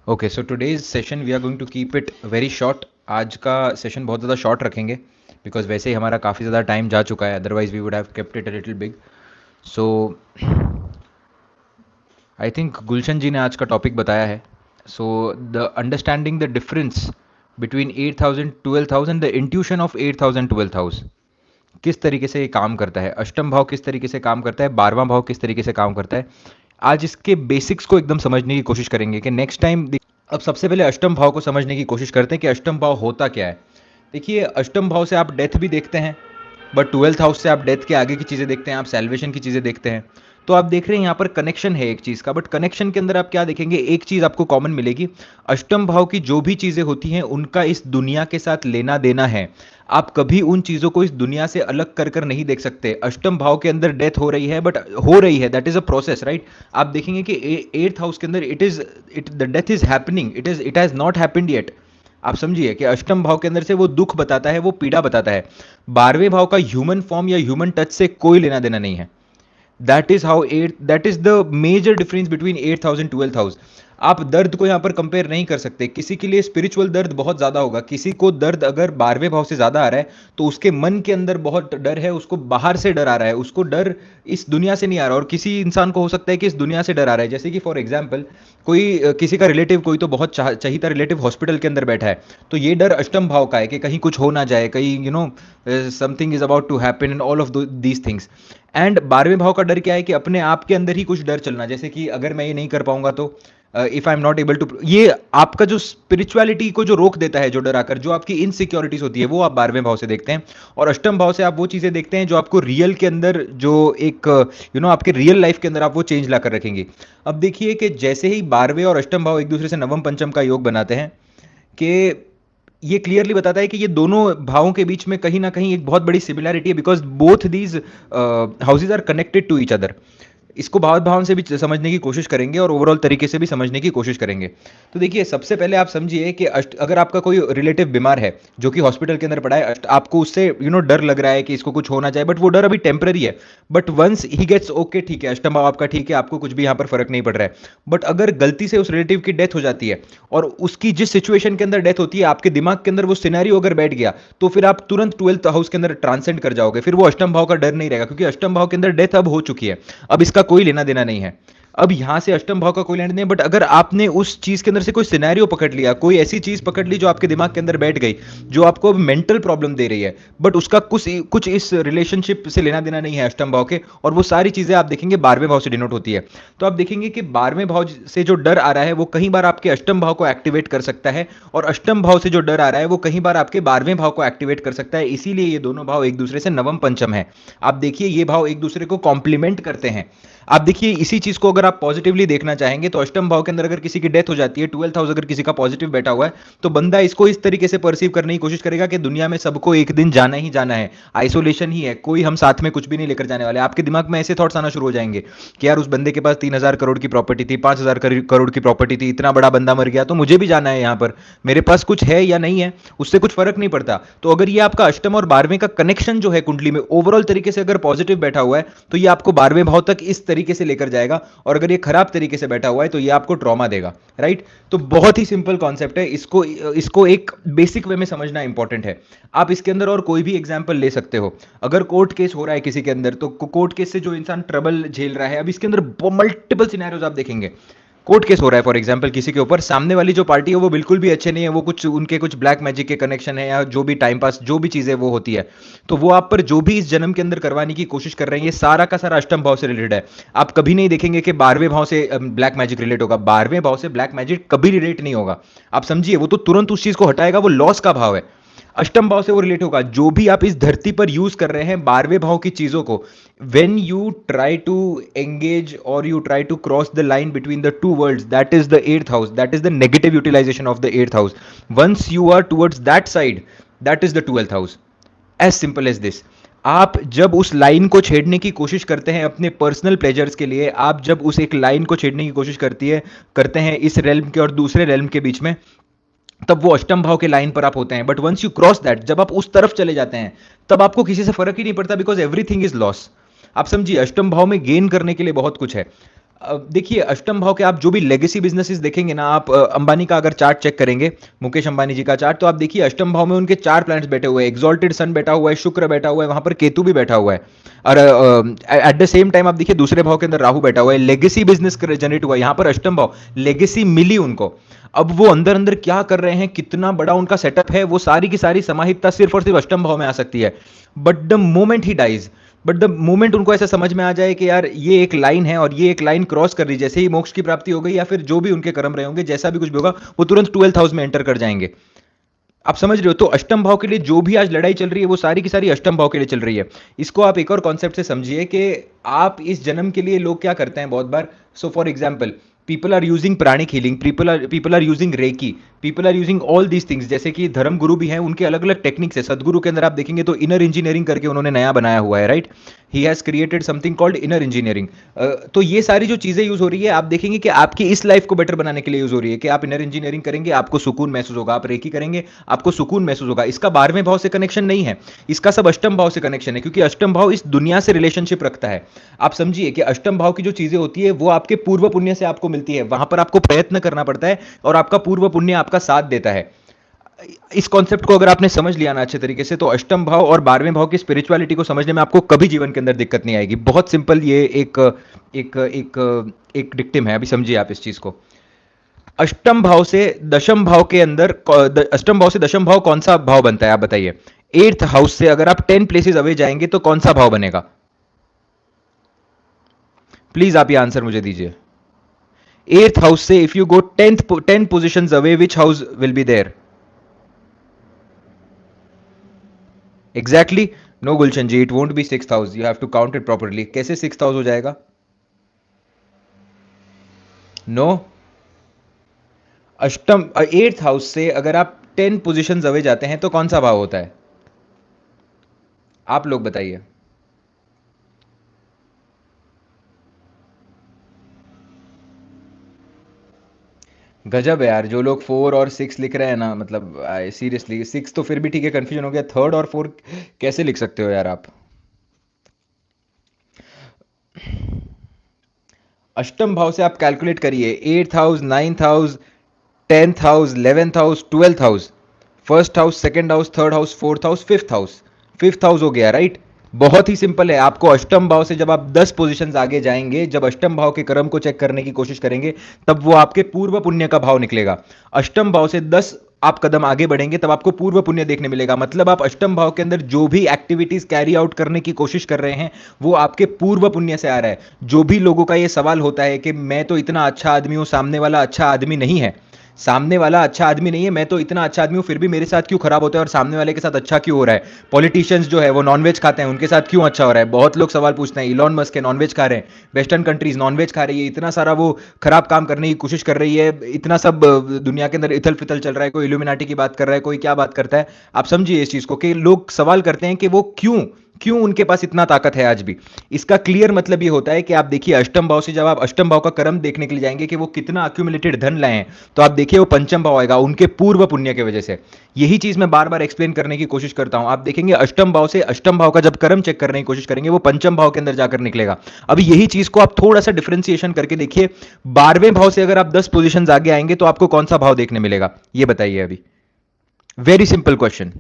Okay, so today's session we are going to keep it very short. आज का session बहुत ज़्यादा short रखेंगे बिकॉज वैसे ही हमारा काफ़ी ज़्यादा टाइम जा चुका है, otherwise we would have kept it a little big. So I think Gulshan ji ने आज का टॉपिक बताया है। So the understanding the difference between 8,000 12,000, the intuition of 8,000 12,000 किस तरीके से ये काम करता है, अष्टम भाव किस तरीके से काम करता है, 12वां भाव किस तरीके से काम करता है। आज इसके बेसिक्स को एकदम समझने की कोशिश करेंगे कि नेक्स्ट टाइम। अब सबसे पहले अष्टम भाव को समझने की कोशिश करते हैं कि अष्टम भाव होता क्या है। देखिए, अष्टम भाव से आप डेथ भी देखते हैं, बट 12th हाउस से आप डेथ के आगे की चीज़ें देखते हैं, आप सैल्वेशन की चीज़ें देखते हैं। तो आप देख रहे हैं यहाँ पर कनेक्शन है एक चीज़ का, बट कनेक्शन के अंदर आप क्या देखेंगे, एक चीज़ आपको कॉमन मिलेगी। अष्टम भाव की जो भी चीज़ें होती हैं उनका इस दुनिया के साथ लेना देना है। आप कभी उन चीज़ों को इस दुनिया से अलग कर कर नहीं देख सकते। अष्टम भाव के अंदर डेथ हो रही है, बट हो रही है, that is a process, right. आप देखेंगे कि 8th हाउस के अंदर it the death is happening, it has not happened yet. आप समझिए कि अष्टम भाव के अंदर से वो दुख बताता है, वो पीड़ा बताता है। 12वें भाव का ह्यूमन फॉर्म या ह्यूमन टच से कोई लेना देना नहीं है। That is the major difference between 8,000 12,000। आप दर्द को यहां पर कंपेयर नहीं कर सकते। किसी के लिए स्पिरिचुअल दर्द बहुत ज्यादा होगा, किसी को दर्द अगर 12वें भाव से ज्यादा आ रहा है तो उसके मन के अंदर बहुत डर है, उसको बाहर से डर आ रहा है, उसको डर इस दुनिया से नहीं आ रहा। और किसी इंसान को हो सकता है कि इस दुनिया से डर आ रहा है, जैसे कि फॉर एग्जाम्पल कोई किसी का रिलेटिव, कोई तो बहुत चाहिए रिलेटिव हॉस्पिटल के अंदर बैठा है, तो ये डर अष्टम भाव का है कि कहीं कुछ हो ना जाए, कहीं something is about to happen and all of these things. And 12वें भाव का डर क्या है कि अपने आप के अंदर ही कुछ डर चलना, जैसे कि अगर मैं ये नहीं कर पाऊंगा तो if I am not able to, ये आपका जो स्पिरिचुअलिटी को जो रोक देता है, जो डर आकर, जो आपकी इनसिक्योरिटीज होती है, वो आप 12वें भाव से देखते हैं। और अष्टम भाव से आप वो चीजें देखते हैं जो आपको रियल के अंदर, जो एक आपके रियल लाइफ के अंदर आप वो चेंज ला कर रखेंगे। अब देखिए कि जैसे ही 12वें और अष्टम भाव एक दूसरे से नवम पंचम का योग बनाते हैं, कि ये क्लियरली बताता है कि ये दोनों भावों के बीच में कहीं ना कहीं एक बहुत बड़ी सिमिलैरिटी है, because both these houses are connected to each other. इसको भाव भाव से भी समझने की कोशिश करेंगे और ओवरऑल तरीके से भी समझने की कोशिश करेंगे। तो देखिए, सबसे पहले आप समझिए कि अगर आपका कोई रिलेटिव बीमार है जो कि हॉस्पिटल के अंदर पड़ा है, आपको उससे डर लग रहा है कि इसको कुछ होना चाहिए, बट वो डर अभी टेम्पररी है। But once he gets okay, ठीक है, अष्टम भाव आपका ठीक है, आपको कुछ भी यहाँ पर फर्क नहीं पड़ रहा है। बट अगर गलती से उस रिलेटिव की डेथ हो जाती है और उसकी जिस सिचुएशन के अंदर डेथ होती है, आपके दिमाग के अंदर वो सिनेरियो अगर बैठ गया, तो फिर आप तुरंत 12th हाउस के अंदर ट्रांसेंड कर जाओगे। फिर वो अष्टम भाव का डर नहीं रहेगा, क्योंकि अष्टम भाव के अंदर डेथ अब हो चुकी है, अब इसका कोई लेना देना नहीं है। अब यहां से अष्टम भाव का कोई लेना नहीं है। बट अगर आपने उस चीज के अंदर से कोई सिनेरियो पकड़ लिया, कोई ऐसी चीज पकड़ ली जो आपके दिमाग के अंदर बैठ गई, जो आपको मेंटल प्रॉब्लम दे रही है, बट उसका कुछ कुछ इस रिलेशनशिप से लेना देना नहीं है अष्टम भाव के, और वो सारी चीजें आप देखेंगे 12वें भाव से डिनोट होती है। तो आप देखेंगे कि 12वें भाव से जो डर आ रहा है वो कई बार आपके अष्टम भाव को एक्टिवेट कर सकता है, और अष्टम भाव से जो डर आ रहा है वो कई बार आपके 12वें भाव को एक्टिवेट कर सकता है। इसीलिए ये दोनों भाव एक दूसरे से नवम पंचम है। आप देखिए, ये भाव एक दूसरे को कॉम्प्लीमेंट करते हैं। आप देखिए, इसी चीज को अगर आप पॉजिटिवली देखना चाहेंगे तो अष्टम भाव के अंदर अगर किसी की डेथ हो जाती है, 12th हाउस अगर किसी का पॉजिटिव बैठा हुआ है, तो बंदा इसको इस तरीके से परसीव करने की कोशिश करेगा कि दुनिया में सबको एक दिन जाना ही जाना है, आइसोलेशन ही है, कोई हम साथ में कुछ भी नहीं लेकर जाने वाले। आपके दिमाग में ऐसे थॉट्स आना शुरू हो जाएंगे कि यार, उस बंदे के पास 3,000 करोड़ की प्रॉपर्टी थी, 5,000 करोड़ की प्रॉपर्टी थी, इतना बड़ा बंदा मर गया, तो मुझे भी जाना है यहाँ पर, मेरे पास कुछ है या नहीं है उससे कुछ फर्क नहीं पड़ता। तो अगर ये आपका अष्टम और 12वें का कनेक्शन जो है कुंडली में ओवरऑल तरीके से अगर पॉजिटिव बैठा हुआ है, तो ये आपको 12वें भाव तक इस तरीके से लेकर जाएगा। और अगर ये खराब तरीके से बैठा हुआ है तो ये आपको ट्रॉमा देगा, राइट। तो बहुत ही सिंपल कॉन्सेप्ट है, इसको इसको एक बेसिक वे में समझना इंपॉर्टेंट है। आप इसके अंदर और कोई भी एग्जांपल ले सकते हो। अगर कोर्ट केस हो रहा है किसी के अंदर, तो कोर्ट केस से जो इंसान ट्रबल झेल रहा है, अब इसके अंदर मल्टीपल सिनेरियोज आप देखेंगे। कोर्ट केस हो रहा है फॉर एग्जांपल किसी के ऊपर, सामने वाली जो पार्टी है वो बिल्कुल भी अच्छे नहीं है, वो कुछ उनके कुछ ब्लैक मैजिक के कनेक्शन है, या जो भी टाइम पास जो भी चीजें वो होती है, तो वो आप पर जो भी इस जन्म के अंदर करवाने की कोशिश कर रहे हैं, ये सारा का सारा अष्टम भाव से रिलेटेड है। आप कभी नहीं देखेंगे कि 12वें भाव से ब्लैक मैजिक रिलेट होगा। 12वें भाव से ब्लैक मैजिक कभी रिलेट नहीं होगा। आप समझिए, वो तो तुरंत उस चीज को हटाएगा, वो लॉस का भाव है। अष्टम भाव से वो रिलेट होगा। जो भी आप इस धरती पर यूज कर रहे हैं 12वें भाव की चीजों को, when you try to engage or you try to cross the line between the two worlds, that is the 8th house, that is the negative utilization of the 8th house. Once you are towards that side, that is the 12th house. as simple as this. आप जब उस line को छेड़ने की कोशिश करते हैं अपने पर्सनल प्लेजर्स के लिए, आप जब उस एक लाइन को छेड़ने की कोशिश करते हैं इस रेल्म के और दूसरे रेल्म के बीच में, तब वो अष्टम भाव के लाइन पर आप होते हैं। But once you cross that, जब आप उस तरफ चले जाते हैं, तब आपको किसी से फर्क ही नहीं पड़ता, बिकॉज एवरीथिंग इज लॉस। आप समझिए, अष्टम भाव में गेन करने के लिए बहुत कुछ है। देखिए अष्टम भाव के आप जो भी लेगेसी बिजनेसेस देखेंगे ना, आप अंबानी का अगर चार्ट चेक करेंगे, मुकेश अंबानी जी का चार्ट, तो आप देखिए अष्टम भाव में उनके 4 प्लैनेट्स बैठे हुए हैं, एक्सॉल्टेड सन बैठा हुआ है, शुक्र बैठा हुआ है, वहां पर केतु भी बैठा हुआ है, और एट द सेम टाइम आप देखिए दूसरे भाव के अंदर राहु बैठा हुआ है, लेगेसी बिजनेस जनरेट हुआ है यहाँ पर अष्टम भाव, लेगेसी मिली उनको। अब वो अंदर अंदर क्या कर रहे हैं, कितना बड़ा उनका सेटअप है, वो सारी की सारी समाहितता सिर्फ और सिर्फ अष्टम भाव में आ सकती है। But the moment he dies, but the moment उनको ऐसा समझ में आ जाए कि यार ये एक लाइन है और ये एक लाइन क्रॉस कर रही, जैसे ही मोक्ष की प्राप्ति हो गई या फिर जो भी उनके कर्म रहे होंगे, जैसा भी कुछ भी होगा, वो तुरंत 12th हाउस में एंटर कर जाएंगे। आप समझ रहे हो? तो अष्टम भाव के लिए जो भी आज लड़ाई चल रही है वो सारी की सारी अष्टम भाव के लिए चल रही है। इसको आप एक और कॉन्सेप्ट से समझिए कि आप इस जन्म के लिए लोग क्या करते हैं बहुत बार, so for example people are using pranic healing, people are using reiki, people are using all these things, जैसे कि धर्म गुरु भी हैं, उनके अलग अलग टेक्निक्स है। सदगुरु के अंदर आप देखेंगे तो इनर इंजीनियरिंग करके उन्होंने नया बनाया हुआ है, right? He has created something called inner engineering. तो ये सारी जो चीजें यूज हो रही है, आप देखेंगे कि आपकी इस लाइफ को बेटर बनाने के लिए यूज हो रही है, कि आप इनर इंजीनियरिंग करेंगे आपको सुकून महसूस होगा, आप रेकी करेंगे आपको सुकून महसूस होगा। इसका 12वें भाव से कनेक्शन नहीं है, इसका सब अष्टम भाव से कनेक्शन है, क्योंकि अष्टम भाव इस दुनिया से रिलेशनशिप रखता है। आप समझिए कि अष्टम भाव की जो चीजें होती है वो आपके पूर्व पुण्य से आपको मिलती है, वहां पर आपको प्रयत्न करना पड़ता है और आपका पूर्व पुण्य आपका साथ देता है। इस कॉन्सेप्ट को अगर आपने समझ लिया ना अच्छे तरीके से, तो अष्टम भाव और 12वें भाव की स्पिरिचुअलिटी को समझने में आपको कभी जीवन के अंदर दिक्कत नहीं आएगी। बहुत सिंपल, ये एक डिक्टिम है, अभी समझिए आप इस चीज को। अष्टम भाव से दशम भाव के अंदर अष्टम भाव से दशम भाव कौन सा भाव बनता है आप बताइए? 8th हाउस से अगर आप 10 प्लेसेस अवे जाएंगे तो कौन सा भाव बनेगा? प्लीज आप ये आंसर मुझे दीजिए। 8th हाउस से if you go 10 position away, which house will be there? Exactly. No Gulshan ji, it won't be 6th house, you have to count it properly. कैसे 6th हाउस हो जाएगा? नो, अष्टम 8th हाउस से अगर आप 10 पोजिशन अवे जाते हैं तो कौन सा भाव होता है? आप लोग बताइए। गजब है यार, जो लोग 4 और 6 लिख रहे हैं ना, मतलब सीरियसली 6 तो फिर भी ठीक है, कंफ्यूजन हो गया, 3rd और 4 कैसे लिख सकते हो यार आप? अष्टम भाव से आप कैलकुलेट करिए, 8th house, 9th house, 10th house, 11th house, 12th house, first house, second house, third house, fourth house, fifth house. Fifth house हो गया, राइट? बहुत ही सिंपल है, आपको अष्टम भाव से जब आप 10 पोजीशंस आगे जाएंगे, जब अष्टम भाव के कर्म को चेक करने की कोशिश करेंगे, तब वो आपके पूर्व पुण्य का भाव निकलेगा। अष्टम भाव से 10 आप कदम आगे बढ़ेंगे तब आपको पूर्व पुण्य देखने मिलेगा। मतलब आप अष्टम भाव के अंदर जो भी एक्टिविटीज कैरी आउट करने की कोशिश कर रहे हैं वो आपके पूर्व पुण्य से आ रहा है। जो भी लोगों का ये सवाल होता है कि मैं तो इतना अच्छा आदमी हूं, सामने वाला अच्छा आदमी नहीं है, सामने वाला अच्छा आदमी नहीं है, मैं तो इतना अच्छा आदमी हूं, फिर भी मेरे साथ क्यों खराब होता है और सामने वाले के साथ अच्छा क्यों हो रहा है? पॉलिटिशियंस जो है वो नॉनवेज खाते हैं, उनके साथ क्यों अच्छा हो रहा है? बहुत लोग सवाल पूछते हैं, इलॉन मस्क है नॉनवेज खा रहे हैं, वेस्टर्न कंट्रीज नॉनवेज खा रही है, इतना सारा वो खराब काम करने की कोशिश कर रही है, इतना सब दुनिया के अंदर इथल फिथल चल रहा है, कोई इल्यूमिनाटी की बात कर रहा है, कोई क्या बात करता है। आप समझिए इस चीज को, कि लोग सवाल करते हैं कि वो क्यों क्यों उनके पास इतना ताकत है आज भी। इसका क्लियर मतलब ये होता है कि आप देखिए अष्टम भाव से जब आप अष्टम भाव का कर्म देखने के लिए जाएंगे कि वो कितना अक्यूमुलेटेड धन लाए हैं, तो आप देखिए वो पंचम भाव आएगा उनके पूर्व पुण्य की वजह से। यही चीज मैं बार बार एक्सप्लेन करने की कोशिश करता हूं। आप देखेंगे अष्टम भाव से अष्टम भाव का जब कर्म चेक करने की कोशिश करेंगे, वो पंचम भाव के अंदर जाकर निकलेगा। अभी यही चीज को आप थोड़ा सा डिफरेंशिएशन करके देखिए, 12वें भाव से अगर आप 10 पोजिशन आगे आएंगे तो आपको कौन सा भाव देखने मिलेगा, ये बताइए अभी। Very simple question.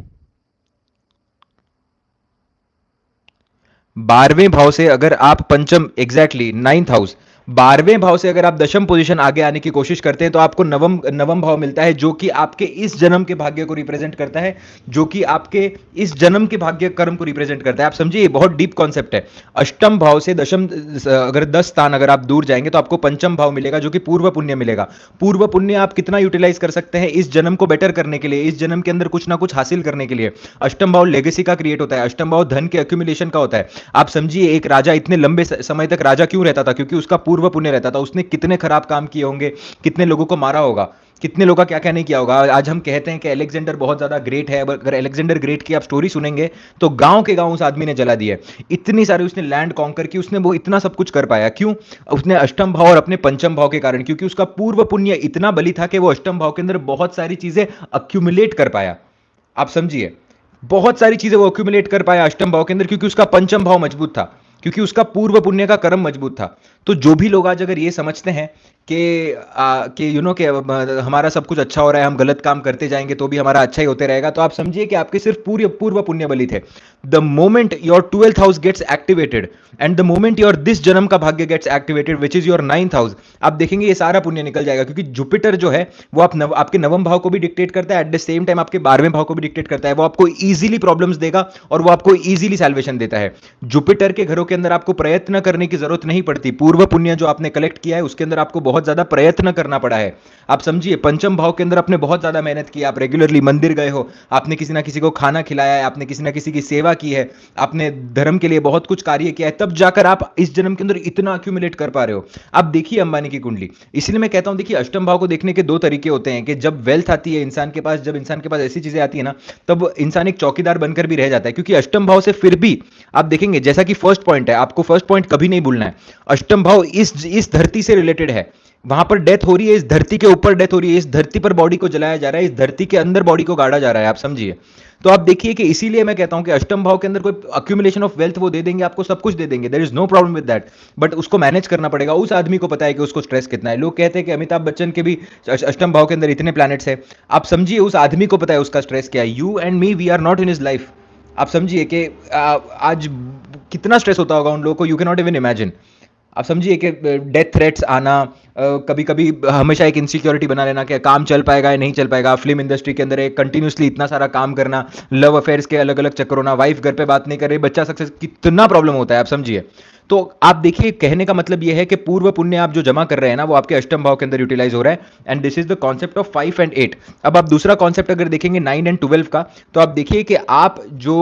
12वें भाव से अगर आप पंचम, एग्जैक्टली 9th हाउस, 12वें भाव से अगर आप दशम पोजीशन आगे आने की कोशिश करते हैं तो आपको नवम नवम भाव मिलता है, जो कि आपके इस जन्म के भाग्य को रिप्रेजेंट करता है, जो कि आपके इस जन्म के भाग्य कर्म को रिप्रेजेंट करता है। आप समझिए, बहुत डीप कॉन्सेप्ट है। अष्टम भाव से दशम, अगर 10 स्थान अगर आप दूर जाएंगे तो आपको पंचम भाव मिलेगा, जो कि पूर्व पुण्य मिलेगा। पूर्व पुण्य आप कितना यूटिलाइज कर सकते हैं इस जन्म को बेटर करने के लिए, इस जन्म के अंदर कुछ ना कुछ हासिल करने के लिए। अष्टम भाव लेगेसी का क्रिएट होता है, अष्टम भाव धन के अक्यूमुलेशन का होता है। आप समझिए, एक राजा इतने लंबे समय तक राजा क्यों रहता था? क्योंकि उसका पूर्व पुण्य रहता था। उसने कितने खराब काम किए होंगे, कितने लोगों को मारा होगा, कितने लोगों का क्या क्या नहीं किया होगा। आज हम कहते हैं कि अलेक्जेंडर बहुत ज्यादा ग्रेट है, अगर अलेक्जेंडर ग्रेट की आप स्टोरी सुनेंगे तो गांव के गांव उस आदमी ने जला दिया। इतनी सारी उसने लैंड कॉन्कर की, उसने वो इतना सब कुछ कर पाया क्यों? उसने अष्टम भाव और अपने पंचम भाव के कारण, क्योंकि उसका पूर्व पुण्य इतना बली था कि वो अष्टम भाव के अंदर बहुत सारी चीजें अक्यूमुलेट कर पाया। आप समझिए, बहुत सारी चीजें वो अक्यूमुलेट कर पाया अष्टम भाव के अंदर, क्योंकि उसका पंचम भाव मजबूत था, क्योंकि उसका पूर्व पुण्य का कर्म मजबूत था। तो जो भी लोग आज अगर ये समझते हैं कि यू नो कि हमारा सब कुछ अच्छा हो रहा है, हम गलत काम करते जाएंगे तो भी हमारा अच्छा ही होते रहेगा, तो आप समझिए कि आपके सिर्फ पूर्व पूर्व पुण्य बली थे। The moment your 12th house gets activated and the moment your this जन्म का भाग्य गेट्स एक्टिवेटेड which is your 9th house, आप देखेंगे ये सारा पुण्य निकल जाएगा, क्योंकि जुपिटर जो है वो आपके नवम भाव को भी डिक्टेट करता है, एट द सेम टाइम आपके 12वें भाव को भी डिक्टेट करता है। वो आपको इजीली प्रॉब्लम्स देगा और वो आपको इजीली सैल्वेशन देता है। जुपिटर के घरों के अंदर आपको प्रयत्न करने की जरूरत नहीं पड़ती। पूर्व पुण्य जो आपने कलेक्ट किया है उसके अंदर आपको बहुत ज्यादा प्रयत्न करना पड़ा है। आप समझिए, पंचम भाव के अंदर आपने बहुत ज्यादा मेहनत की, आप रेगुलरली मंदिर गए हो, आपने किसी ना किसी को खाना खिलाया है, आपने किसी ना किसी की सेवा की है, आपने धर्म के लिए बहुत कुछ कार्य किया है, तब जाकर आप इस जन्म के अंदर इतना अक्यूमुलेट कर पा रहे हो। आप देखिए अंबानी की कुंडली, इसलिए मैं कहता हूं देखिए अष्टम भाव को देखने के दो तरीके होते हैं कि जब वेल्थ आती है इंसान के पास, जब इंसान के पास ऐसी चीजें आती है ना, तब इंसान एक चौकीदार बनकर भी रह जाता है। क्योंकि अष्टम भाव से फिर भी आप देखेंगे, जैसा कि फर्स्ट पॉइंट है, आपको फर्स्ट पॉइंट कभी नहीं भूलना है, अष्टम भाव इस धरती से रिलेटेड है। वहां पर डेथ हो रही है, इस धरती के ऊपर डेथ हो रही है, इस धरती पर बॉडी को जलाया जा रहा है, इस धरती के अंदर बॉडी को गाड़ा जा रहा है, आप समझिए। तो आप देखिए कि इसीलिए मैं कहता हूं कि अष्टम भाव के अंदर कोई अक्यूमुलेशन ऑफ वेल्थ वो दे देंगे, आपको सब कुछ दे देंगे, there is no problem with that, but उसको मैनेज करना पड़ेगा। उस आदमी को पता है कि उसको स्ट्रेस कितना है। लोग कहते हैं कि अमिताभ बच्चन के भी अष्टम भाव के अंदर इतने प्लैनेट्स है, आप समझिए उस आदमी को पता है उसका स्ट्रेस क्या है। You and me, we are not in his life. आप समझिए कि आज कितना स्ट्रेस होता होगा उन लोगों को, you can not even imagine. आप समझिए कि डेथ थ्रेट्स आना, कभी कभी हमेशा एक इनसिक्योरिटी बना लेना कि काम चल पाएगा या नहीं चल पाएगा, फिल्म इंडस्ट्री के अंदर एक कंटिन्यूसली इतना सारा काम करना, लव अफेयर्स के अलग अलग चक्कर होना, वाइफ घर पे बात नहीं कर रही, बच्चा सक्सेस, कितना प्रॉब्लम होता है, आप समझिए। तो आप देखिए, कहने का मतलब यह है कि पूर्व पुण्य आप जो जमा कर रहे हैं ना, वो आपके अष्टम भाव के अंदर यूटिलाइज हो रहा है, and this is the concept of 5 and 8। अब आप दूसरा कॉन्सेप्ट अगर देखेंगे 9 एंड 12 का, तो आप देखिए कि आप जो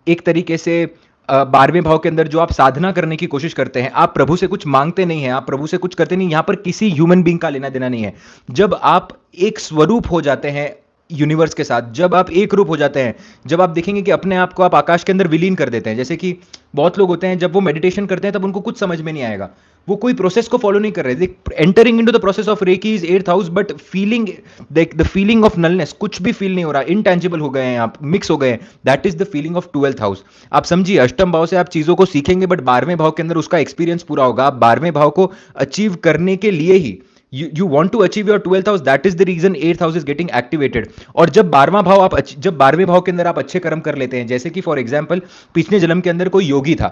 एक तरीके से 12वें भाव के अंदर जो आप साधना करने की कोशिश करते हैं, आप प्रभु से कुछ मांगते नहीं हैं, आप प्रभु से कुछ करते नहीं, यहां पर किसी ह्यूमन बींग का लेना देना नहीं है। जब आप एक स्वरूप हो जाते हैं यूनिवर्स के साथ, जब आप एक रूप हो जाते हैं, जब आप देखेंगे कि अपने आप को आप आकाश के अंदर विलीन कर देते हैं, जैसे कि बहुत लोग होते हैं जब वो मेडिटेशन करते हैं तब उनको कुछ समझ में नहीं आएगा, वो कोई प्रोसेस को फॉलो नहीं कर रहे, entering into the process of reiki is 8th house, but feeling the feeling of nullness, कुछ भी फील नहीं हो रहा, इनटेंजिबल हो गए हैं, आप मिक्स हो गए हैं, that is the feeling of 12th house. आप समझिए, अष्टम भाव से आप चीजों को सीखेंगे, बट 12वें भाव के अंदर उसका एक्सपीरियंस पूरा होगा। आप 12वें भाव को अचीव करने के लिए ही, you want to achieve your 12th house, that is the reason 8th house is getting activated। और जब 12वें भाव के अंदर आप अच्छे कर्म कर लेते हैं, जैसे कि फॉर एग्जांपल पिछले जन्म के अंदर कोई योगी था,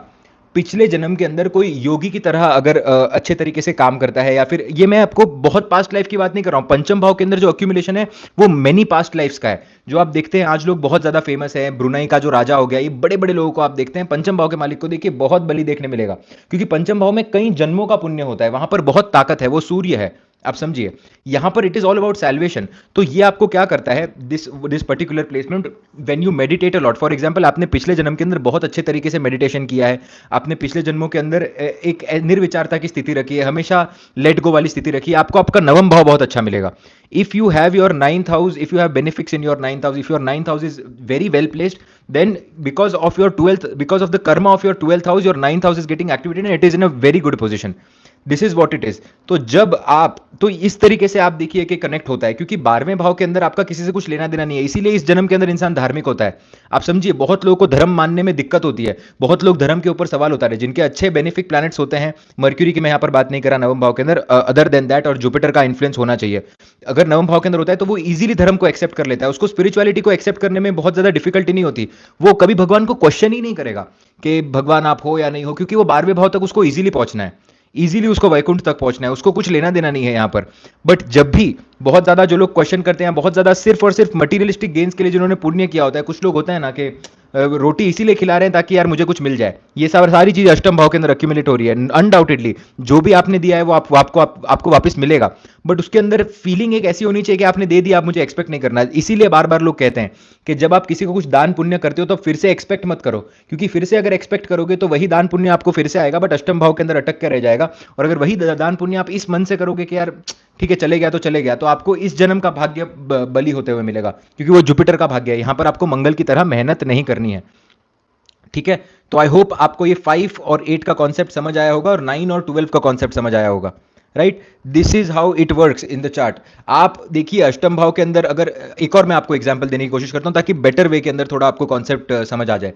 पिछले जन्म के अंदर कोई योगी की तरह अगर अच्छे तरीके से काम करता है, या फिर ये मैं आपको बहुत पास्ट लाइफ की बात नहीं कर रहा हूं, पंचम भाव के अंदर जो अक्यूमुलेशन है वो मेनी पास्ट लाइफ्स का है। जो आप देखते हैं आज लोग बहुत ज्यादा फेमस है, ब्रुनई का जो राजा हो गया, ये बड़े बड़े लोगों को आप देखते हैं, पंचम भाव के मालिक को देखिए बहुत बलि देखने मिलेगा, क्योंकि पंचम भाव में कई जन्मों का पुण्य होता है, वहां पर बहुत ताकत है, वो सूर्य है, आप समझिए। यहां पर it is all about salvation. तो ये आपको क्या करता है, this particular placement, when you meditate a lot, for example आपने पिछले जन्म के अंदर बहुत अच्छे तरीके से मेडिटेशन किया है, आपने पिछले जन्मों के अंदर एक निर्विचारता की स्थिति रखी है, हमेशा लेट गो वाली स्थिति रखी है, आपको आपका नवम भाव बहुत अच्छा मिलेगा। If you have your 9th house, if you have benefits in your 9th house, if your 9th house is very well placed, then because of the karma of your 12th house, your 9th house is getting activated and it is in a very good position। This is what it is. तो जब आप, तो इस तरीके से आप देखिए कि कनेक्ट होता है, क्योंकि 12वें भाव के अंदर आपका किसी से कुछ लेना देना नहीं है, इसीलिए इस जन्म के अंदर इंसान धार्मिक होता है। आप समझिए, बहुत लोगों को धर्म मानने में दिक्कत होती है, बहुत लोग धर्म के ऊपर सवाल उतारे, जिनके अच्छे बेनिफिक प्लैनेट्स होते हैं, मर्क्यूरी की मैं यहां पर बात नहीं कर रहा नवम भाव के अंदर, अदर देन दैट, और जुपिटर का इन्फ्लुएंस होना चाहिए। अगर नवम भाव के अंदर होता है तो वो इजीली धर्म को एक्सेप्ट कर लेता है, उसको स्पिरिचुअलिटी को एक्सेप्ट करने में बहुत ज्यादा डिफिकल्टी नहीं होती, वो कभी भगवान को क्वेश्चन ही नहीं करेगा कि भगवान आप हो या नहीं हो, क्योंकि वो 12वें भाव तक उसको इजीली पहुंचना है, इजीली उसको वैकुंठ तक पहुंचना है, उसको कुछ लेना देना नहीं है यहां पर। बट जब भी बहुत ज्यादा जो लोग क्वेश्चन करते हैं, बहुत ज्यादा सिर्फ और सिर्फ मटीरियलिस्टिक गेन्स के लिए जिन्होंने पुण्य किया होता है, कुछ लोग होता है ना कि रोटी इसीलिए खिला रहे हैं ताकि यार मुझे कुछ मिल जाए, ये सारी चीज अष्टम भाव के अंदर अक्यूमुलेट हो रही है। अनडाउटेडली जो भी आपने दिया है वो आपको वापस मिलेगा, बट उसके अंदर फीलिंग एक ऐसी होनी चाहिए कि आपने दे दिया, आप मुझे एक्सपेक्ट नहीं करना। इसीलिए बार बार लोग कहते हैं कि जब आप किसी को कुछ दान पुण्य करते हो तो फिर से एक्सपेक्ट मत करो, क्योंकि फिर से अगर एक्सपेक्ट करोगे तो वही दान पुण्य आपको फिर से आएगा, बट अष्टम भाव के अंदर अटक कर रह जाएगा। और अगर वही दान पुण्य आप इस मन से करोगे कि यार ठीक है चले गया तो चले गया, तो आपको इस जन्म का भाग्य बली होते हुए मिलेगा, क्योंकि वो जुपिटर का भाग्य है, यहां पर आपको मंगल की तरह मेहनत नहीं करनी है। ठीक है, तो आई होप आपको ये 5 और 8 का कॉन्सेप्ट समझ आया होगा और 9 और 12 का कॉन्सेप्ट समझ आया होगा, right. This is how it works in the chart. आप देखिए अष्टम भाव के अंदर, अगर एक और मैं आपको एग्जांपल देने की कोशिश करता हूं ताकि बेटर वे के अंदर थोड़ा आपको कॉन्सेप्ट समझ आ जाए।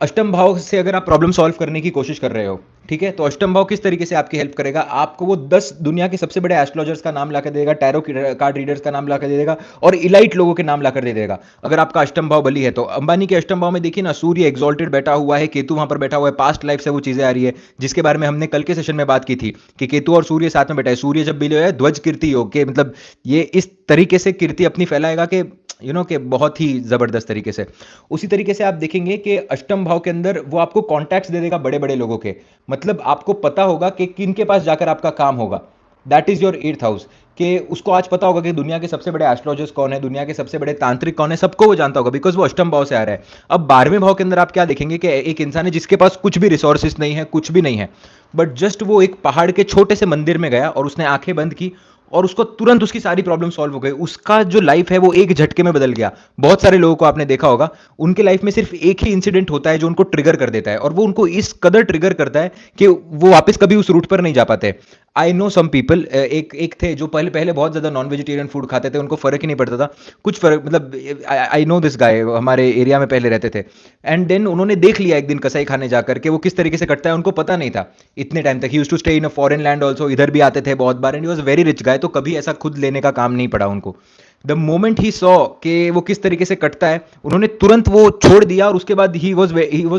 अष्टम भाव से अगर आप प्रॉब्लम सॉल्व करने की कोशिश कर रहे हो, ठीक है, तो अष्टम भाव किस तरीके से आपकी हेल्प करेगा? आपको वो 10 दुनिया के सबसे बड़े एस्ट्रोलॉजर्स का नाम लाकर देगा, टैरो कार्ड रीडर्स का नाम लाकर दे देगा और इलाइट लोगों के नाम लाकर दे देगा। अगर आपका अष्टम भाव बली है तो अंबानी के अष्टम भाव में देखिए ना, सूर्य एक्सॉल्टेड बैठा हुआ है, केतु वहां पर बैठा हुआ है, पास्ट लाइफ से वो चीजें आ रही है, जिसके बारे में हमने कल के सेशन में बात की थी कि केतु और सूर्य साथ में बैठा है। सूर्य जब भी है ध्वज कीर्ति योग के, मतलब ये इस तरीके से कीर्ति अपनी फैलाएगा कि कि बहुत ही जबरदस्त तरीके से। उसी तरीके से आप देखेंगे कि अष्टम भाव के अंदर वो आपको कॉन्टैक्ट्स दे देगा बड़े बड़े लोगों के, मतलब आपको पता होगा कि किन के पास जाकर आपका काम होगा। That is your 8th house. कि उसको आज पता होगा कि दुनिया के सबसे बड़े एस्ट्रोलॉजर्स कौन है, दुनिया के सबसे बड़े तांत्रिक कौन है, सबको वो जानता होगा, बिकॉज वो अष्टम भाव से आ रहा है। अब 12वें भाव के अंदर आप क्या देखेंगे कि एक इंसान है जिसके पास कुछ भी रिसोर्सेस नहीं है, कुछ भी नहीं है, बट जस्ट वो एक पहाड़ के छोटे से मंदिर में गया और उसने आंखें बंद की और उसको तुरंत उसकी सारी प्रॉब्लम सॉल्व हो गई। उसका जो लाइफ है वो एक झटके में बदल गया। बहुत सारे लोगों को आपने देखा होगा, उनके लाइफ में सिर्फ एक ही इंसिडेंट होता है जो उनको ट्रिगर कर देता है, और वो उनको इस कदर ट्रिगर करता है कि वो वापस कभी उस रूट पर नहीं जा पाते। आई नो सम पीपल, एक थे जो पहले पहले बहुत ज्यादा नॉन वेजिटेरियन फूड खाते थे, उनको फर्क ही नहीं पड़ता था, कुछ फर्क, मतलब आई नो दिस गाय, हमारे एरिया में पहले रहते थे। एंड देन उन्होंने देख लिया एक दिन कसाई खाने जाकर के वो किस तरीके से कटता है, उनको पता नहीं था इतने टाइम तक। He used to stay in a foreign land also, इधर भी आते थे बहुत बार, and he was very rich guy, तो कभी ऐसा खुद लेने का काम नहीं पड़ा उनको। द मोमेंट ही सॉ कि वो किस तरीके से कटता है, उन्होंने तुरंत वो छोड़ दिया, और उसके बाद ही वाज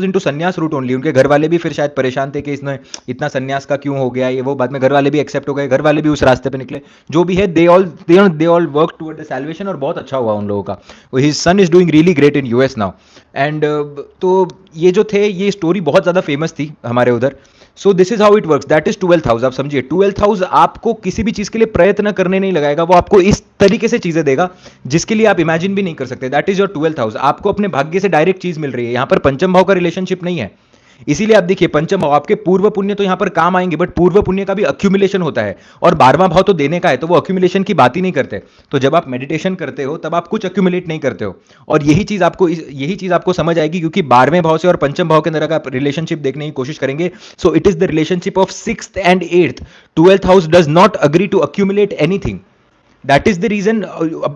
इनटू संन्यास रूट ओनली। उनके घर वाले भी फिर शायद परेशान थे कि इसने इतना संन्यास का क्यों हो गया ये वो, बाद में घर वाले भी एक्सेप्ट हो गए, घर वाले भी उस रास्ते पे निकले। जो भी है, they all work toward the salvation, और बहुत अच्छा हुआ उन लोगों का। His son is doing really great in US now. And तो ये जो थे, ये स्टोरी बहुत ज्यादा फेमस थी हमारे उधर। सो this is how it works. That is 12th house. आप समझिए, 12th हाउस आपको किसी भी चीज के लिए प्रयत्न करने नहीं लगाएगा, वो आपको इस तरीके से चीजें देगा जिसके लिए आप इमेजिन भी नहीं कर सकते। That is your 12th house. आपको अपने भाग्य से डायरेक्ट चीज मिल रही है। यहां पर पंचम भाव का रिलेशनशिप नहीं है। इसीलिए आप देखिए, पंचम भाव आपके पूर्व पुण्य तो यहां पर काम आएंगे, बट पूर्व पुण्य का भी अक्यूमुलेशन होता है, और 12वां भाव तो देने का है, तो वो अक्यूमुलेशन की बात ही नहीं करते। तो जब आप मेडिटेशन करते हो तब आप कुछ अक्यूमुलेट नहीं करते हो, और यही चीज आपको समझ आएगी, क्योंकि 12वें भाव से और पंचम भाव के अंदर का रिलेशनशिप देखने की कोशिश करेंगे। So it is the relationship of 6th and 8th। 12th house does not agree to accumulate anything. That is the reason.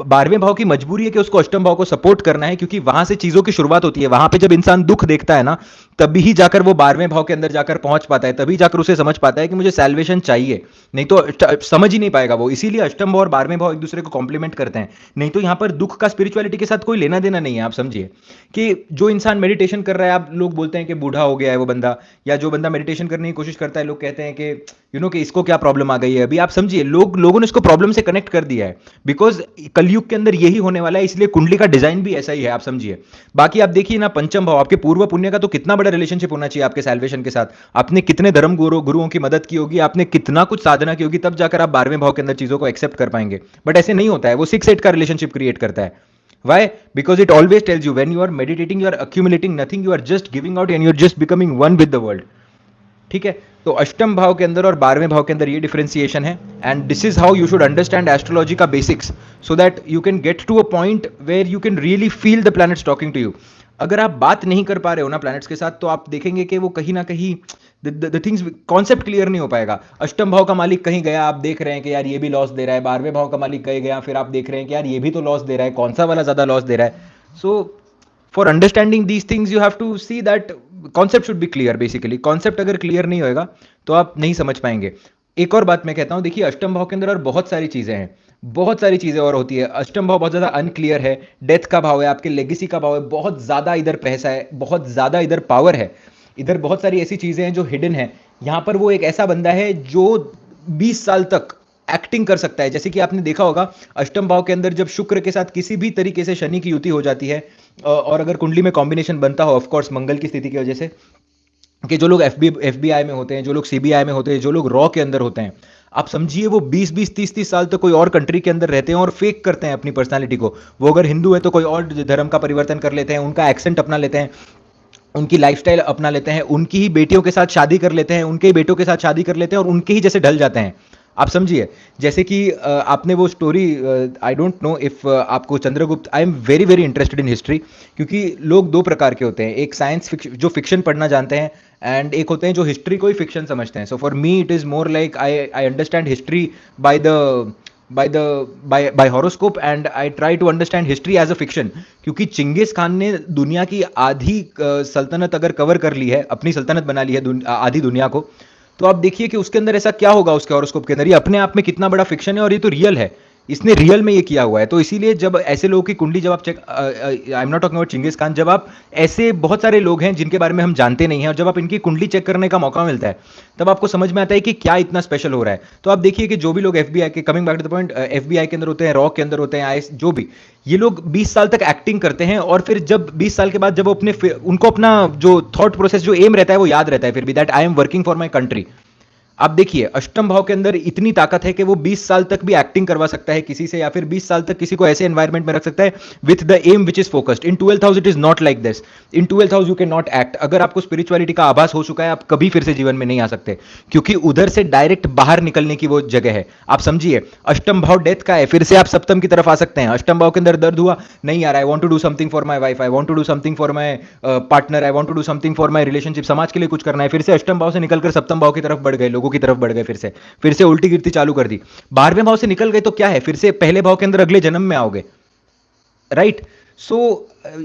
12वें भाव की मजबूरी है कि उसको अष्टम भाव को सपोर्ट करना है, क्योंकि वहां से चीजों की शुरुआत होती है। वहां पे जब इंसान दुख देखता है ना, तभी ही जाकर वो 12वें भाव के अंदर जाकर पहुंच पाता है, तभी जाकर उसे समझ पाता है कि मुझे सैल्वेशन चाहिए, नहीं तो समझ ही नहीं पाएगा वो। इसीलिए अष्टम भाव और 12वें भाव एक दूसरे को कॉम्प्लीमेंट करते हैं। नहीं तो यहां पर दुख का स्पिरिचुअलिटी के साथ कोई लेना देना नहीं है। आप समझिए कि जो इंसान मेडिटेशन कर रहा है, आप लोग बोलते हैं कि बूढ़ा हो गया है वो बंदा, या जो बंदा मेडिटेशन करने की कोशिश करता है, लोग कहते हैं कि कि इसको क्या प्रॉब्लम आ गई है अभी। आप समझिए, लोगों ने इसको प्रॉब्लम से कनेक्ट कर दिया है, बिकॉज कलयुग के अंदर यही होने वाला है, इसलिए कुंडली का डिजाइन भी ऐसा ही है। आप समझिए। बाकी आप देखिए ना, पंचम भाव आपके पूर्व पुण्य का तो कितना बड़ा रिलेशनशिप होना चाहिए आपके सैल्वेशन के साथ। आपने कितने धर्म गुरुओं की मदद की होगी, आपने कितना कुछ साधना की होगी, तब जाकर आप 12वें भाव के अंदर चीजों को एक्सेप्ट कर पाएंगे। बट ऐसे नहीं होता है, वो 6-8 का रिलेशनशिप क्रिएट करता है। Why? Because it always tells you when you are meditating, you are accumulating nothing, you are just giving out and you are just becoming one with the world. ठीक है। तो अष्टम भाव के अंदर और 12वें भाव के अंदर ये डिफरेंशिएशन है, and this is how you should understand astrology का basics, so that you can get to a point where you can really feel the planets talking to you. अगर आप बात नहीं कर पा रहे हो ना प्लैनेट्स के साथ, तो आप देखेंगे कि वो कहीं ना कहीं द थिंग्स, कॉन्सेप्ट क्लियर नहीं हो पाएगा। अष्टम भाव का मालिक कहीं गया, आप देख रहे हैं कि यार ये भी लॉस दे रहा है। 12वें भाव का मालिक कहीं गया, फिर आप देख रहे हैं कि यार ये भी तो लॉस दे रहा है, कौन सा वाला ज्यादा लॉस दे रहा है। So for understanding these things you have to see that concept should be clear. Basically concept अगर क्लियर नहीं होएगा तो आप नहीं समझ पाएंगे। एक और बात मैं कहता हूं, देखिए अष्टम भाव के अंदर और बहुत सारी चीजें हैं, बहुत सारी चीजें और होती है। अष्टम भाव बहुत ज्यादा अनक्लियर है, डेथ का भाव है, आपके लेगेसी का भाव है, बहुत ज्यादा इधर पैसा है, बहुत ज्यादा इधर पावर है, इधर बहुत सारी ऐसी चीजें हैं जो हिडन है। यहां पर वो एक ऐसा बंदा है जो 20 साल तक एक्टिंग कर सकता है। जैसे कि आपने देखा होगा, अष्टम भाव के अंदर जब शुक्र के साथ किसी भी तरीके से शनि की युति हो जाती है, और अगर कुंडली में कॉम्बिनेशन बनता हो, ऑफ कोर्स मंगल की स्थिति की वजह से, कि जो लोग एफबीआई में होते हैं, जो लोग सीबीआई में होते हैं, जो लोग रॉ के अंदर होते हैं, आप समझिए वो 20-20, 30-30 साल तक कोई और कंट्री के अंदर रहते हैं और फेक करते हैं अपनी पर्सनालिटी को। वो अगर हिंदू है तो कोई और धर्म का परिवर्तन कर लेते हैं, उनका एक्सेंट अपना लेते हैं, उनकी लाइफस्टाइल अपना लेते हैं, उनकी ही बेटियों के साथ शादी कर लेते हैं, उनके ही बेटों के साथ शादी कर लेते हैं, और उनके ही जैसे ढल जाते हैं। आप समझिए, जैसे कि आपने वो story, I don't know if आपको Chandragupta, I am very very interested in history, क्योंकि लोग दो प्रकार के होते हैं, एक साइंस जो फिक्शन पढ़ना जानते हैं, एंड एक होते हैं जो हिस्ट्री को ही फिक्शन समझते हैं। So for me it is more like I understand history by the by horoscope and I try to understand history as a fiction. क्योंकि चिंगिस खान ने दुनिया की आधी सल्तनत अगर कवर कर ली है, अपनी सल्तनत बना ली है आधी दुनिया को, तो आप देखिए कि उसके अंदर ऐसा क्या होगा उसके हॉरोस्कोप के अंदर। ये अपने आप में कितना बड़ा फिक्शन है और ये तो रियल है, इसने रियल में ये किया हुआ है। तो इसीलिए जब ऐसे लोगों की कुंडली जब आप check, I am not talking about Genghis Khan, जब आप ऐसे बहुत सारे लोग हैं जिनके बारे में हम जानते नहीं हैं और जब आप इनकी कुंडली चेक करने का मौका मिलता है तब आपको समझ में आता है कि क्या इतना स्पेशल हो रहा है। तो आप देखिए कि जो भी लोग एफबीआई के, coming back to the point, FBI के अंदर होते हैं, रॉ के अंदर होते हैं, आईएस जो भी, ये लोग 20 साल तक एक्टिंग करते हैं और फिर जब 20 साल के बाद जब वो उनको अपना जो थॉट प्रोसेस, जो एम रहता है वो याद रहता है फिर भी, that I am working for my country. आप देखिए अष्टम भाव के अंदर इतनी ताकत है कि वो 20 साल तक भी एक्टिंग करवा सकता है किसी से, या फिर 20 साल तक किसी को ऐसे एनवायरनमेंट में रख सकता है with the aim which is focused. In 12th house it is not like this. In 12th house you can not act. अगर आपको स्पिरिचुअलिटी का आभास हो चुका है, आप कभी फिर से जीवन में नहीं आ सकते, क्योंकि उधर से डायरेक्ट बाहर निकलने की वो जगह है। आप समझिए, अष्टम भाव डेथ का है, फिर से आप सप्तम की तरफ आ सकते हैं। अष्टम भाव के अंदर दर्द हुआ, नहीं यार, I want to do something for my wife, I want to do something for my partner, I want to do something for my relationship, समाज के लिए कुछ करना है, फिर से अष्टम भाव से निकलकर सप्तम भाव की तरफ बढ़ गए, लोगों की तरफ बढ़ गए, फिर से उल्टी गिरती चालू कर दी। 12वें भाव से निकल गए तो क्या है, फिर से पहले भाव के अंदर अगले जन्म में आओगे, right. So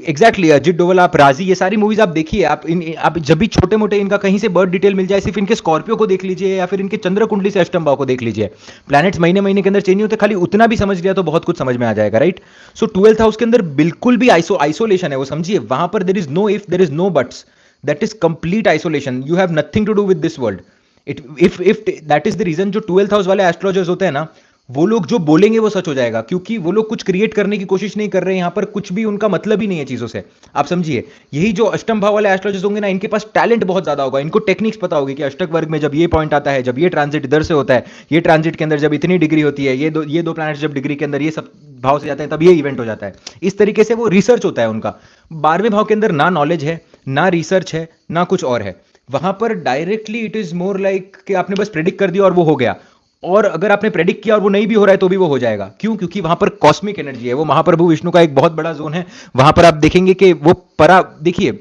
exactly, Ajit Doval, आप राजी, ये सारी मूवीज आप देखिए। आप जब भी छोटे मोटे इनका कहीं से बर्थ डिटेल मिल जाए, सिर्फ इनके स्कॉर्पियो को देख लीजिए या फिर इनके चंद्र कुंडली से अष्टम भाव को देख लीजिए। प्लैनेट्स महीने महीने के अंदर चेंज होते, खाली उतना भी समझ लिया तो बहुत कुछ समझ में आ जाएगा, राइट। सो 12th हाउस के अंदर बिल्कुल भी आइसोलेशन है, वो समझिए। वहां पर there is no if, there is no buts, that is complete isolation. You have nothing to do with this world. If that is the reason, जो 12th हाउस वाले एस्ट्रोलॉजर्स होते हैं ना, वो लोग जो बोलेंगे वो सच हो जाएगा, क्योंकि वो लोग कुछ क्रिएट करने की कोशिश नहीं कर रहे हैं यहां पर, कुछ भी उनका मतलब ही नहीं है चीजों से। आप समझिए, यही जो अष्टम भाव वाले एस्ट्रोलॉजर्स होंगे ना, इनके पास टैलेंट बहुत ज्यादा होगा, इनको टेक्निक्स पता होगी कि अष्टक वर्ग में जब ये पॉइंट आता है, जब ये ट्रांजिट इधर से होता है, ये ट्रांजिट के अंदर जब इतनी डिग्री होती है, ये दो प्लैनेट्स जब डिग्री के अंदर ये सब भाव से जाते हैं, तब ये इवेंट हो जाता है। इस तरीके से वो रिसर्च होता है उनका। 12वें भाव के अंदर ना नॉलेज है, ना रिसर्च है, ना कुछ और है। वहां पर directly it is more like कि आपने बस प्रेडिक्ट कर दिया और वो हो गया। और अगर आपने प्रेडिक्ट किया और वो नहीं भी हो रहा है तो भी वो हो जाएगा। क्यों? क्योंकि वहां पर कॉस्मिक एनर्जी है, वो महाप्रभु विष्णु का एक बहुत बड़ा जोन है। वहां पर आप देखेंगे कि वो देखिए,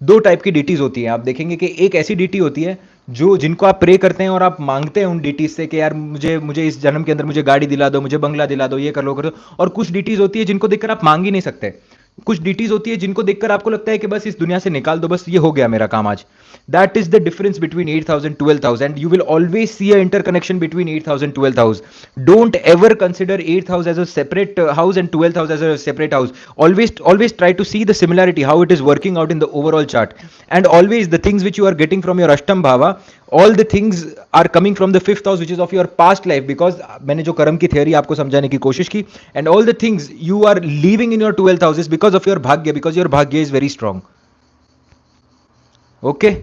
दो टाइप की डीटीज होती हैं। आप देखेंगे कि एक ऐसी डीटी होती है जो, जिनको आप प्रे करते हैं और आप मांगते हैं उन डीटीज से कि यार मुझे मुझे इस जन्म के अंदर मुझे गाड़ी दिला दो, मुझे बंगला दिला दो, ये कर लो कर दो। और कुछ डीटीज होती है जिनको देखकर आप मांग ही नहीं सकते। कुछ डीटीज होती है जिनको देखकर आपको लगता है कि बस इस दुनिया से निकाल दो, बस ये हो गया मेरा काम आज। That is the difference between 8th house and 12th house, and you will always see a interconnection between 8th house and 12th house. Don't ever consider 8th house as a separate house and 12th house as a separate house. Always try to see the similarity, how it is working out in the overall chart. And always the things which you are getting from your Ashtam Bhava, all the things are coming from the 5th house, which is of your past life, because मैंने जो कर्म की theory आपको समझाने की कोशिश की, and all the things you are leaving in your 12th house is because of your bhagya, because your bhagya is very strong. Okay,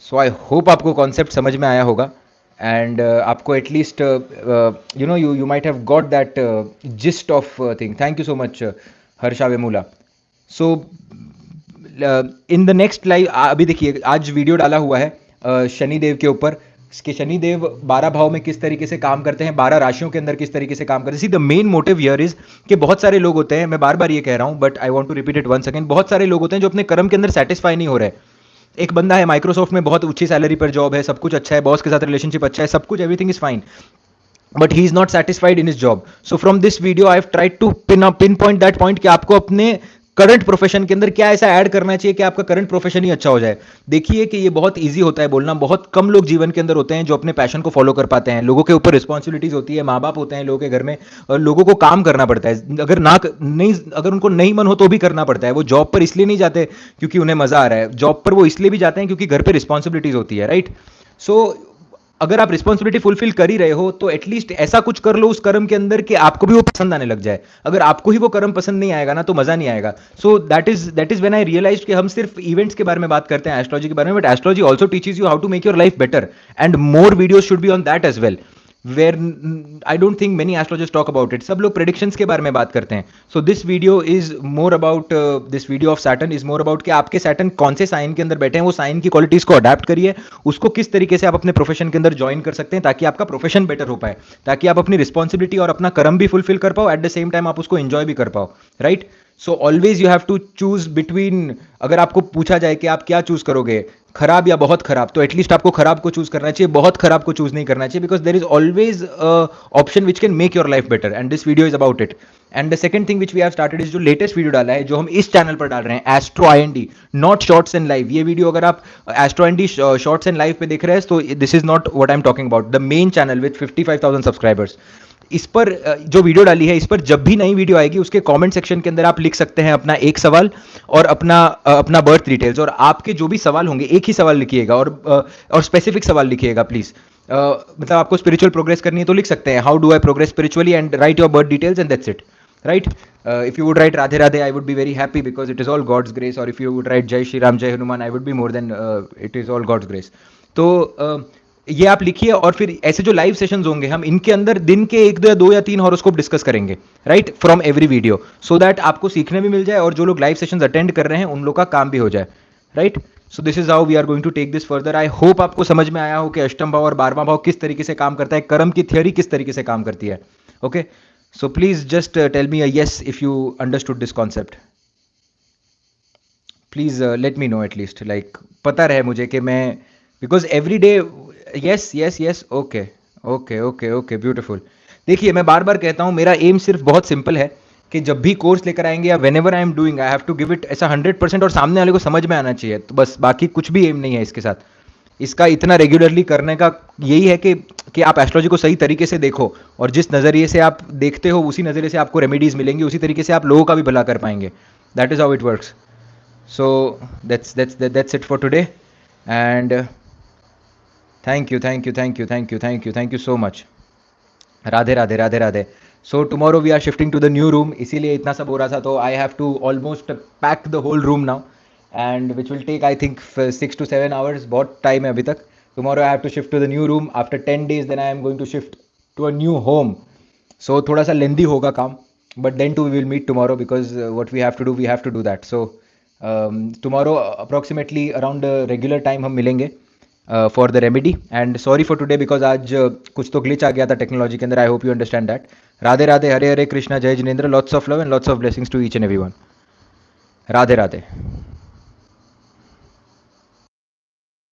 so I hope आपको concept समझ में आया होगा, and आपको at least you might have got that gist of thing. Thank you so much, Harsha Vemula. So in the next live, अभी देखिए आज video डाला हुआ है शनिदेव के ऊपर, कि शनिदेव 12 भाव में किस तरीके से काम करते हैं, 12 राशियों के अंदर किस तरीके से काम करते हैं। See the main motive here is कि बहुत सारे लोग होते हैं, मैं बार बार ये कह रहा हूं but I want to repeat it once again, बहुत सारे लोग होते हैं जो अपने कर्म के अंदर सेटिस्फाई नहीं हो रहे। एक बंदा है माइक्रोसॉफ्ट में, बहुत ऊंची सैलरी पर जॉब है, सब कुछ अच्छा है, बॉस के साथ रिलेशनशिप अच्छा है, सब कुछ everything is fine, but he is not satisfied in his job. So from this video I have tried to pinpoint that point कि आपको अपने करंट प्रोफेशन के अंदर क्या ऐसा ऐड करना चाहिए कि आपका करंट प्रोफेशन ही अच्छा हो जाए। देखिए कि ये बहुत इजी होता है बोलना, बहुत कम लोग जीवन के अंदर होते हैं जो अपने पैशन को फॉलो कर पाते हैं। लोगों के ऊपर रिस्पॉन्सिबिलिटीज होती है, माँ बाप होते हैं लोगों के घर में, और लोगों को काम करना पड़ता है। अगर उनको नहीं मन हो तो भी करना पड़ता है। वो जॉब पर इसलिए नहीं जाते क्योंकि उन्हें मजा आ रहा है, जॉब पर वो इसलिए भी जाते हैं क्योंकि घर पर रिस्पॉन्सिबिलिटीज होती है, राइट। सो अगर आप रिस्पॉन्सिबिलिटी फुलफिल कर ही रहे हो तो एटलीस्ट ऐसा कुछ कर लो उस कर्म के अंदर कि आपको भी वो पसंद आने लग जाए। अगर आपको ही वो कर्म पसंद नहीं आएगा ना तो मजा नहीं आएगा। So that is when I realised कि हम सिर्फ इवेंट्स के बारे में बात करते हैं, एस्ट्रोलॉजी के बारे में, but astrology also teaches you how to make your life better, and more videos should be on that as well, where I don't think many astrologers talk about it. सब लोग प्रेडिक्शंस के बारे में बात करते हैं। So this video is more about, this video of Saturn is more about कि आपके सैटर्न कौन से साइन के अंदर बैठे हैं, वो साइन की क्वालिटीज को अडैप्ट करिए, उसको किस तरीके से आप अपने प्रोफेशन के अंदर ज्वाइन कर सकते हैं ताकि आपका प्रोफेशन बेटर हो पाए, ताकि आप अपनी रिस्पॉन्सिबिलिटी और अपना कर्म भी फुलफिल कर पाओ, एट द सेम टाइम आप उसको एंजॉय भी कर पाओ, right. So always you have to choose between, अगर आपको पूछा जाए कि आप क्या चूज करोगे, खराब या बहुत खराब, तो एटलीस्ट आपको खराब को चूज करना चाहिए, बहुत खराब को चूज नहीं करना चाहिए, because there is always option which can make your life better, and this video is about it. And the second thing which we have started is जो लेटेस्ट वीडियो डाला है, जो हम इस चैनल पर डाल रहे हैं, astro IND, not shorts and live. ये वीडियो अगर आप astro IND shorts and live पे देख रहे हैं, तो this is not what I am talking about. The main channel with 55,000 subscribers, इस पर जो वीडियो डाली है, इस पर जब भी नई वीडियो आएगी उसके कमेंट सेक्शन के अंदर आप लिख सकते हैं अपना एक सवाल और अपना बर्थ डिटेल्स, और आपके जो भी सवाल होंगे एक ही सवाल लिखिएगा, और स्पेसिफिक सवाल लिखिएगा प्लीज. मतलब आपको स्पिरिचुअल प्रोग्रेस करनी है तो लिख सकते हैं how do I progress spiritually, and right your birth details and that's it. Right? If you would write Radhe Radhe, I would be very happy because it is all God's grace. Or if you would write Jai Shri Ram, Jai Hanuman, I would be more than it is all God's grace. तो ये आप लिखिए, और फिर ऐसे जो live sessions होंगे हम इनके अंदर दिन के 1 या 3 हॉरोस्कोप डिस्कस करेंगे, right, from every video, so that आपको सीखने भी मिल जाए और जो लोग लाइव सेशंस अटेंड कर रहे हैं उन लोग का काम भी हो जाए. Right? So this is how we are going to take this further. I hope आपको समझ में आया हो कि अष्टम भाव और 12वां भाव किस तरीके से काम करता है, कर्म की थियोरी किस तरीके से काम करती है. Okay, so please just tell me yes if you understood this concept. Please let me know at least, like पता रहे मुझे कि मैं, because every day yes yes yes. Okay okay okay okay, beautiful. देखिए, मैं बार बार कहता हूँ, मेरा एम सिर्फ बहुत सिंपल है कि जब भी कोर्स लेकर आएंगे या whenever I am doing, I have to give it ऐसा 100%, और सामने वाले को समझ में आना चाहिए, तो बस, बाकी कुछ भी एम नहीं है इसके साथ. इसका इतना रेगुलरली करने का यही है कि आप एस्ट्रोलॉजी को सही तरीके से देखो, और जिस नज़रिए से आप देखते हो उसी नज़रिए से आपको रेमेडीज मिलेंगी, उसी तरीके से आप लोगों का भी भला कर पाएंगे. That is how it works. So that's it for today, and thank you so much. Radhe Radhe Radhe Radhe. So tomorrow we are shifting to the new room, इसीलिए इतना सब हो रहा था, तो I have to almost pack the whole room now, and which will take I think 6 to 7 hours. बहुत time है अभी तक. Tomorrow I have to shift to the new room. After 10 days then I am going to shift to a new home. So थोड़ा सा लेंदी होगा काम, but then too we will meet tomorrow, because what we have to do that. So tomorrow approximately around regular time हम मिलेंगे for the remedy. And sorry for today because आज कुछ तो glitch आ गया था टेक्नोलॉजी के अंदर. I hope you understand that. Radhe Radhe, Hare Hare Krishna, जय Jinendra. Lots of love and lots of blessings to each and everyone. Radhe Radhe.